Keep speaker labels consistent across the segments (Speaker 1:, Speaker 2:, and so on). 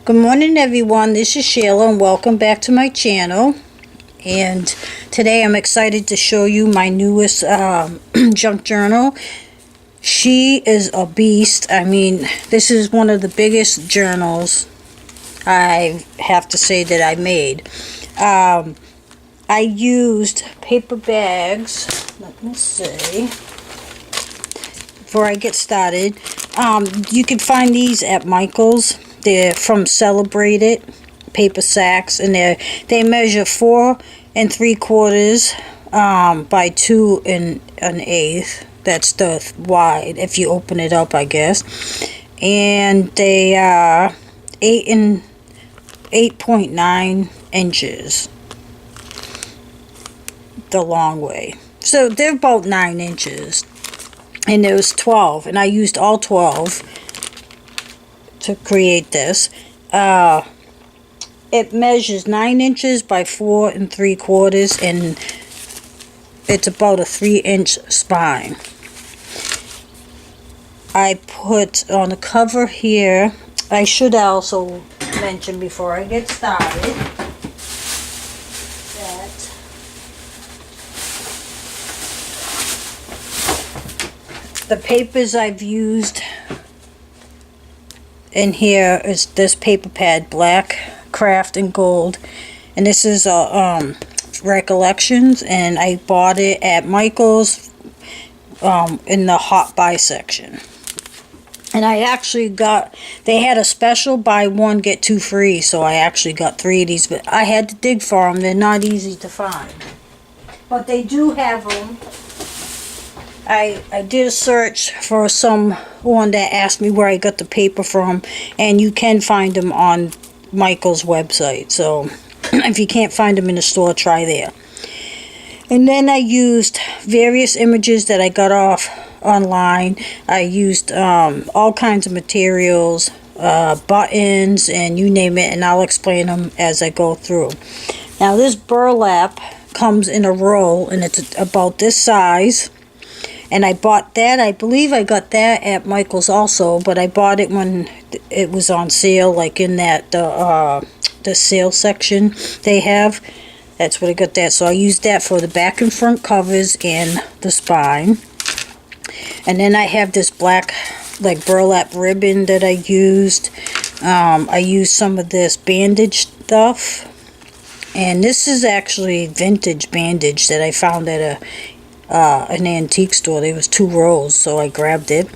Speaker 1: Good morning everyone, this is Sheila and welcome back to my channel. And today I'm excited to show you my newest junk journal. She is a beast. I mean, this is one of the biggest journals I have to say that I made. I used paper bags. Let me see. Before I get started, you can find these at Michael's. They're from Celebrated paper sacks, and they measure 4 3/4 by 2 1/8. That's the wide if you open it up, I guess. And they are 8.9 inches the long way. So they're about 9 inches. And there was 12, and I used all 12 to create this. It measures 9 inches by 4 3/4, and it's about a 3-inch spine. I put on the cover here, I should also mention before I get started that the papers I've used in here is this paper pad, black, craft, and gold, and this is a Recollections, and I bought it at Michael's in the hot buy section. And I actually got, they had a special buy one get 2 free, so I actually got 3 of these, but I had to dig for them. They're not easy to find, but they do have them. I did a search for someone that asked me where I got the paper from, and you can find them on Michael's website. So if you can't find them in the store, try there. And then I used various images that I got off online. I used all kinds of materials, buttons, and you name it, and I'll explain them as I go through. Now this burlap comes in a roll, and it's about this size. And I bought that, I believe I got that at Michael's also, but I bought it when it was on sale, like in that, the sale section they have. That's what I got that. So I used that for the back and front covers and the spine. And then I have this black, like, burlap ribbon that I used. I used some of this bandage stuff. And this is actually vintage bandage that I found at an antique store. There was 2 rolls, so I grabbed it.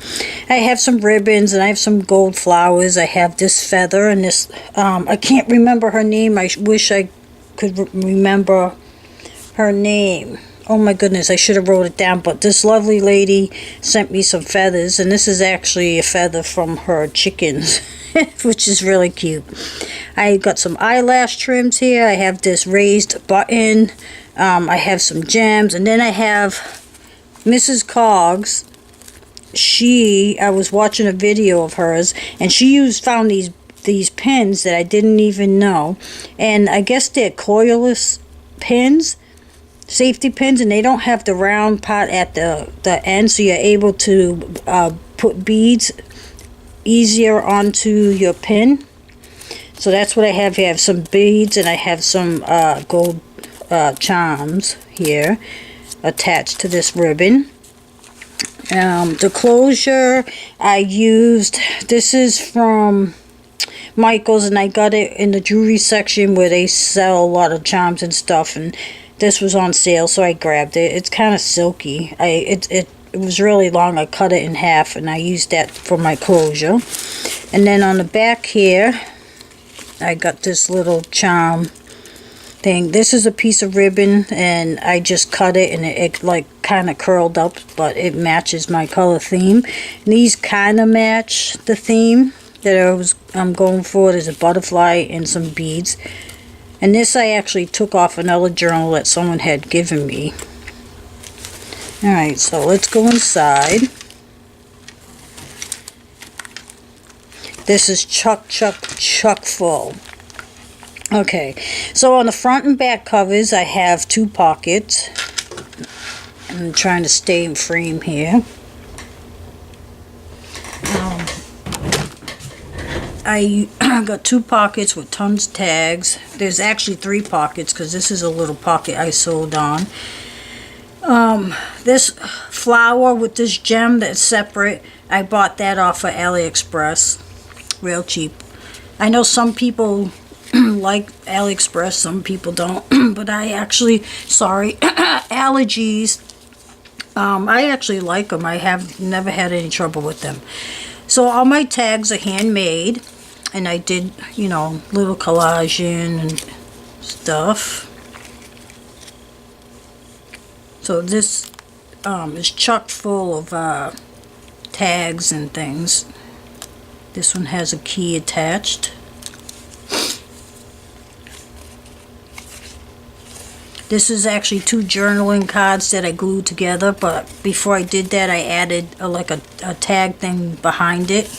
Speaker 1: I have some ribbons, and I have some gold flowers. I have this feather, and this I can't remember her name. I wish I could remember her name. Oh my goodness, I should have wrote it down, but this lovely lady sent me some feathers, and this is actually a feather from her chickens, which is really cute. I got some eyelash trims here. I have this raised button. I have some gems, and then I have Mrs. Coggs. I was watching a video of hers, and she found these pins that I didn't even know, and I guess they're coilless pins, safety pins, and they don't have the round part at the end, so you're able to put beads easier onto your pin. So that's what I have here. I have some beads, and I have some gold charms here attached to this ribbon. The closure I used, this is from Michael's, and I got it in the jewelry section where they sell a lot of charms and stuff, and this was on sale, so I grabbed it. It's kind of silky. It was really long. I cut it in half, and I used that for my closure. And then on the back here, I got this little charm thing. This is a piece of ribbon, and I just cut it, and it like kind of curled up, but it matches my color theme. And these kind of match the theme that I'm going for. There's a butterfly and some beads. And this I actually took off another journal that someone had given me. Alright, so let's go inside. This is chock full. Okay, so on the front and back covers I have 2 pockets. I'm trying to stay in frame here. I got 2 pockets with tons of tags. There's actually 3 pockets because this is a little pocket I sewed on. This flower with this gem that's separate, I bought that off of AliExpress. Real cheap. I know some people like AliExpress, some people don't, but I actually, sorry, allergies. I actually like them. I have never had any trouble with them. So all my tags are handmade, and I did, you know, little collaging and stuff. So this is chock full of tags and things. This one has a key attached. This is actually 2 journaling cards that I glued together, but before I did that I added like a tag thing behind it.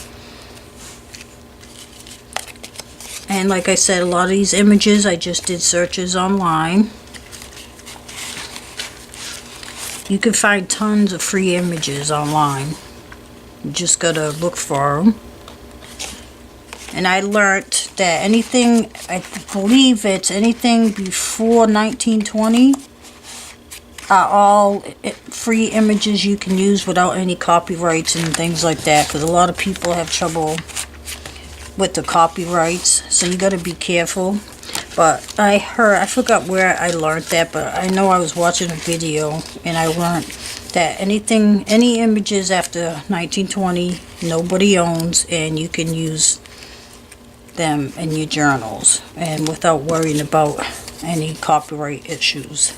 Speaker 1: And like I said, a lot of these images I just did searches online. You can find tons of free images online. You just gotta look for them. And I learned that anything, I believe it's anything before 1920 are all free images you can use without any copyrights and things like that, because a lot of people have trouble with the copyrights, so you got to be careful. But I heard, I forgot where I learned that, but I know I was watching a video and I learned that anything, any images after 1920 nobody owns, and you can use them in your journals and without worrying about any copyright issues.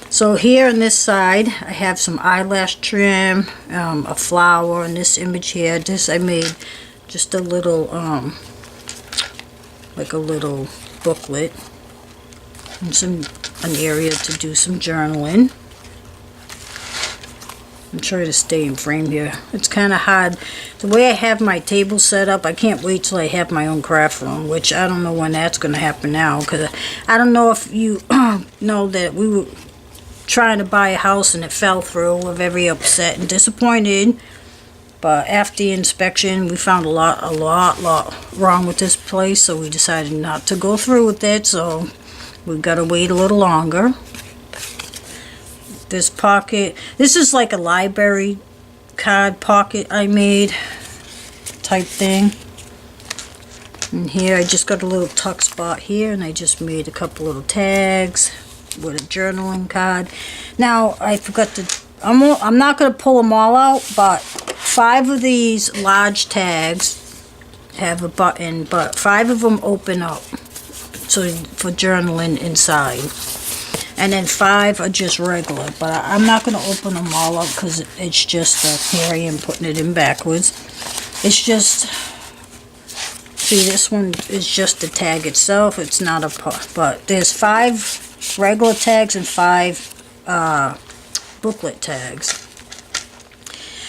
Speaker 1: So here on this side I have some eyelash trim, a flower, and this image here, this I made just a little like a little booklet and an area to do some journaling. I'm trying to stay in frame here. It's kind of hard. The way I have my table set up, I can't wait till I have my own craft room, which I don't know when that's going to happen now, because I don't know if you know that we were trying to buy a house and it fell through. We're very upset and disappointed. But after the inspection, we found a lot wrong with this place, so we decided not to go through with it, so we've got to wait a little longer. This pocket, this is like a library card pocket I made type thing. And here I just got a little tuck spot here, and I just made a couple little tags with a journaling card. Now I forgot to, I'm not going to pull them all out, but 5 of these large tags have a button, but 5 of them open up so for journaling inside. And then 5 are just regular, but I'm not going to open them all up because it's just, here I am putting it in backwards. It's just, see, this one is just the tag itself. It's not a part, but there's 5 regular tags and 5 booklet tags.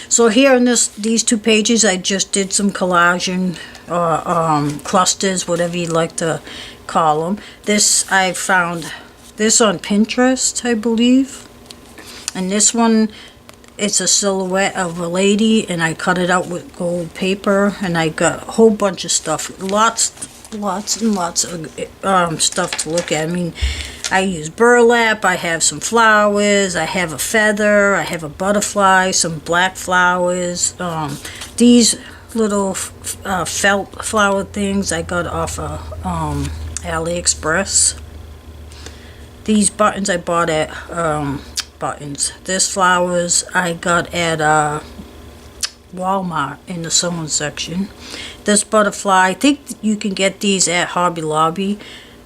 Speaker 1: So here in these 2 pages, I just did some collaging, or clusters, whatever you like to call them. This I found this on Pinterest, I believe, and this one, it's a silhouette of a lady, and I cut it out with gold paper, and I got a whole bunch of stuff, lots and lots of stuff to look at. I mean, I use burlap, I have some flowers, I have a feather, I have a butterfly, some black flowers, these little felt flower things I got off of AliExpress. These buttons I bought at this flowers I got at Walmart in the sewing section. This butterfly, I think you can get these at Hobby Lobby,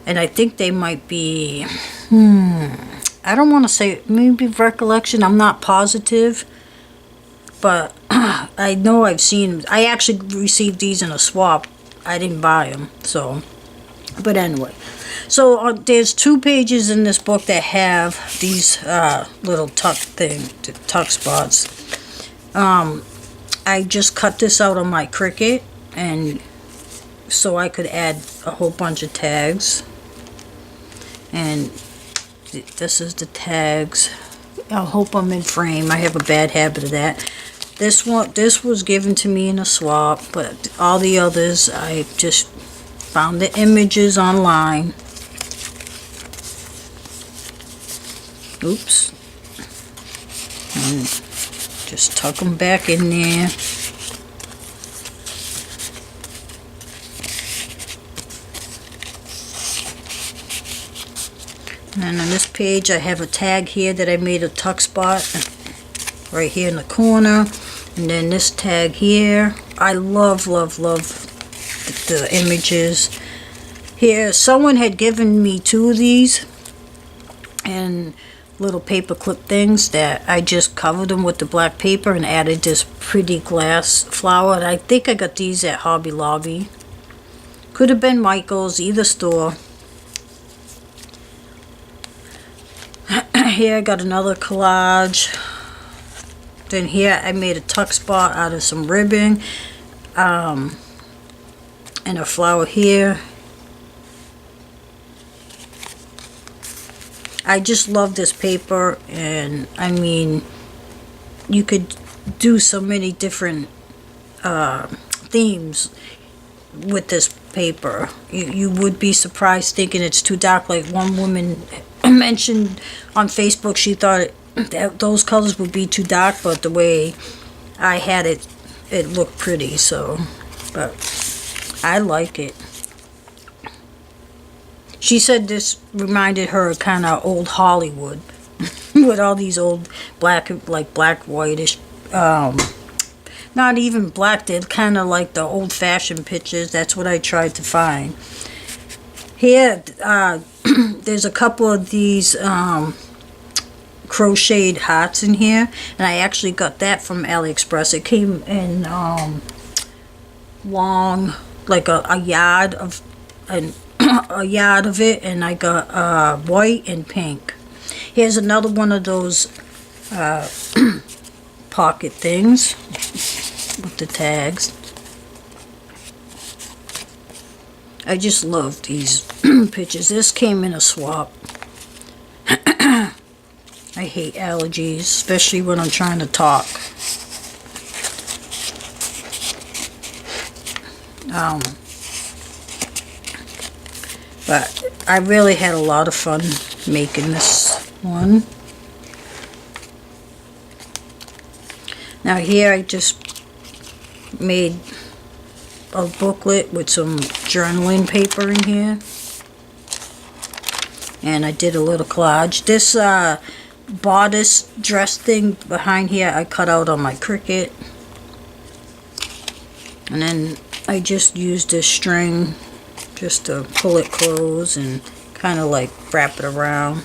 Speaker 1: and I think they might be, I don't want to say, maybe Recollection, I'm not positive, but I know I've seen, I actually received these in a swap. I didn't buy them, so, but anyway. So there's 2 pages in this book that have these little tuck spots. I just cut this out on my Cricut, and so I could add a whole bunch of tags. And this is the tags. I hope I'm in frame. I have a bad habit of that. This was given to me in a swap, but all the others I just found the images online. Oops. And just tuck them back in there. And on this page I have a tag here that I made a tuck spot right here in the corner. And then this tag here. I love the images. Here, someone had given me 2 of these. And little paper clip things that I just covered them with the black paper and added this pretty glass flower. And I think I got these at Hobby Lobby. Could have been Michael's, either store. Here I got another collage. Then here I made a tuck spot out of some ribbon. And a flower here. I just love this paper, and I mean, you could do so many different themes with this paper. You would be surprised thinking it's too dark. Like one woman mentioned on Facebook, she thought that those colors would be too dark, but the way I had it, it looked pretty. So, but I like it. She said this reminded her of kind of old Hollywood with all these old black, like black whitish, not even black, they're kind of like the old-fashioned pictures. That's what I tried to find. Here, there's a couple of these crocheted hearts in here, and I actually got that from AliExpress. It came in long, like a yard of a yard of it, and I got white and pink. Here's another one of those pocket things with the tags. I just love these pictures. This came in a swap. I hate allergies, especially when I'm trying to talk. But I really had a lot of fun making this one. Now here I just made a booklet with some journaling paper in here. And I did a little collage. This bodice dress thing behind here I cut out on my Cricut. And then I just used this string just to pull it close and kind of like wrap it around.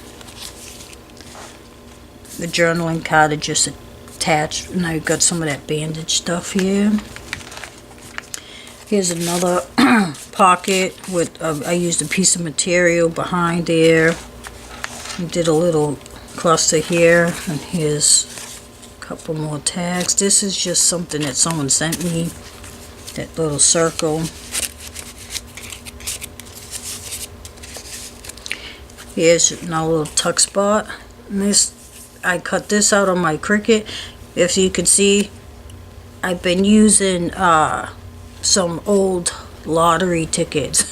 Speaker 1: The journaling card is just attached, and I've got some of that bandage stuff here. Here's another pocket with I used a piece of material behind there and did a little cluster here, and here's a couple more tags. This is just something that someone sent me, that little circle. Here's another little tuck spot. And this, I cut this out on my Cricut. If you can see, I've been using some old lottery tickets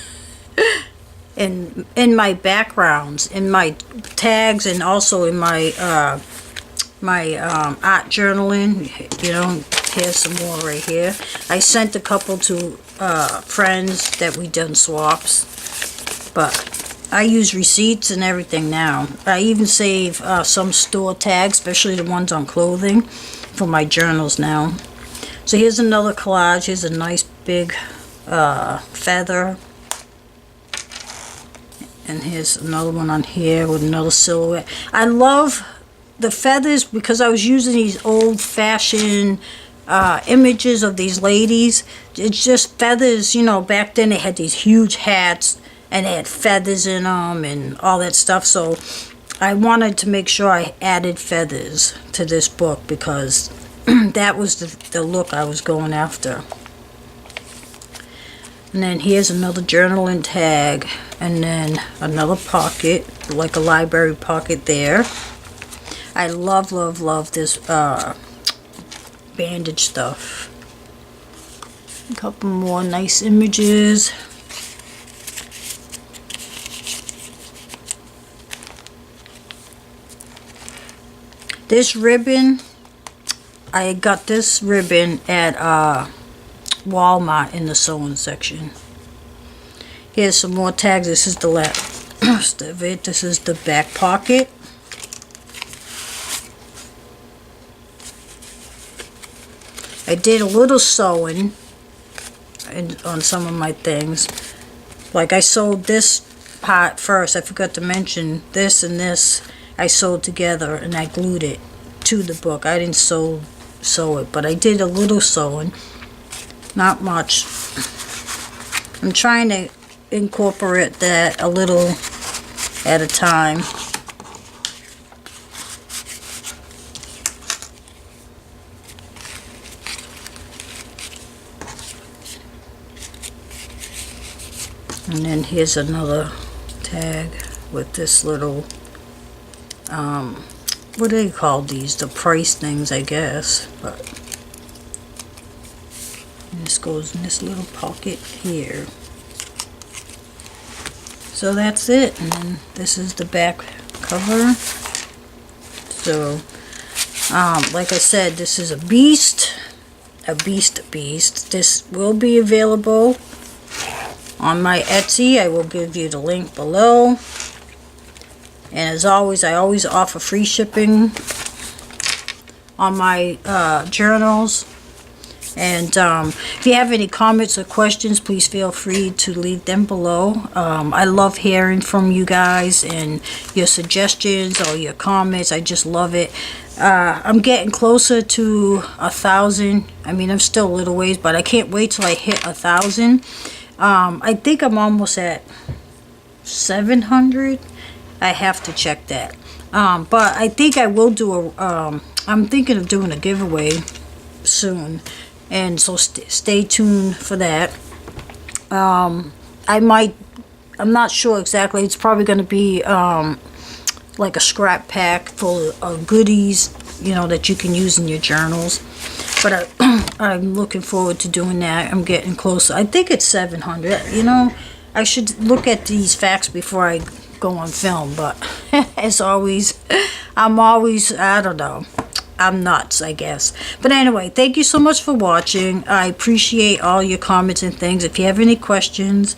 Speaker 1: in my backgrounds, in my tags, and also in my art journaling. You know, here's some more right here. I sent a couple to friends that we done swaps, but I use receipts and everything now. I even save some store tags, especially the ones on clothing, for my journals now. So here's another collage. Here's a nice big feather. And here's another one on here with another silhouette. I love the feathers because I was using these old-fashioned images of these ladies. It's just feathers, you know, back then they had these huge hats and they had feathers in them and all that stuff. So I wanted to make sure I added feathers to this book because that was the look I was going after. And then here's another journaling tag, and then another pocket, like a library pocket there. I love this bandage stuff. A couple more nice images. This ribbon, I got this ribbon at Walmart in the sewing section. Here's some more tags. This is the last of it. This is the back pocket. I did a little sewing on some of my things. Like I sewed this part first. I forgot to mention this and this I sewed together and I glued it to the book. I didn't sew it, but I did a little sewing. Not much. I'm trying to incorporate that a little at a time. And then here's another tag with this little, what do they call these? The price things, I guess. But this goes in this little pocket here. So that's it. And then this is the back cover. So, like I said, this is a beast. A beast. This will be available on my Etsy. I will give you the link below. And as always, I always offer free shipping on my journals. And if you have any comments or questions, please feel free to leave them below. I love hearing from you guys and your suggestions or your comments. I just love it. I'm getting closer to 1,000. I mean, I'm still a little ways, but I can't wait till I hit 1,000. I think I'm almost at 700. I have to check that. But I think I will do I'm thinking of doing a giveaway soon. And so stay tuned for that. I'm not sure exactly. It's probably going to be like a scrap pack full of goodies, you know, that you can use in your journals. But I'm looking forward to doing that. I'm getting closer. I think it's 700. You know, I should look at these facts before I go on film. But as always, I don't know. I'm nuts, I guess. But anyway, thank you so much for watching. I appreciate all your comments and things. If you have any questions,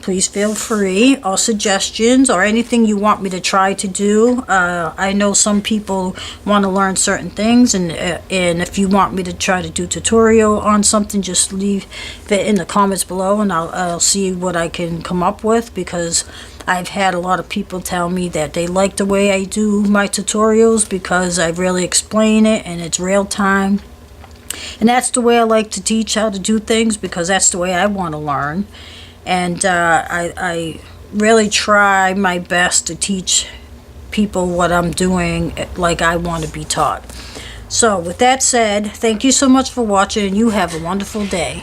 Speaker 1: please feel free, or suggestions, or anything you want me to try to do. I know some people want to learn certain things, and if you want me to try to do tutorial on something, just leave it in the comments below, and I'll see what I can come up with, because I've had a lot of people tell me that they like the way I do my tutorials because I really explain it and it's real time. And that's the way I like to teach how to do things, because that's the way I want to learn. And I really try my best to teach people what I'm doing like I want to be taught. So with that said, thank you so much for watching, and you have a wonderful day.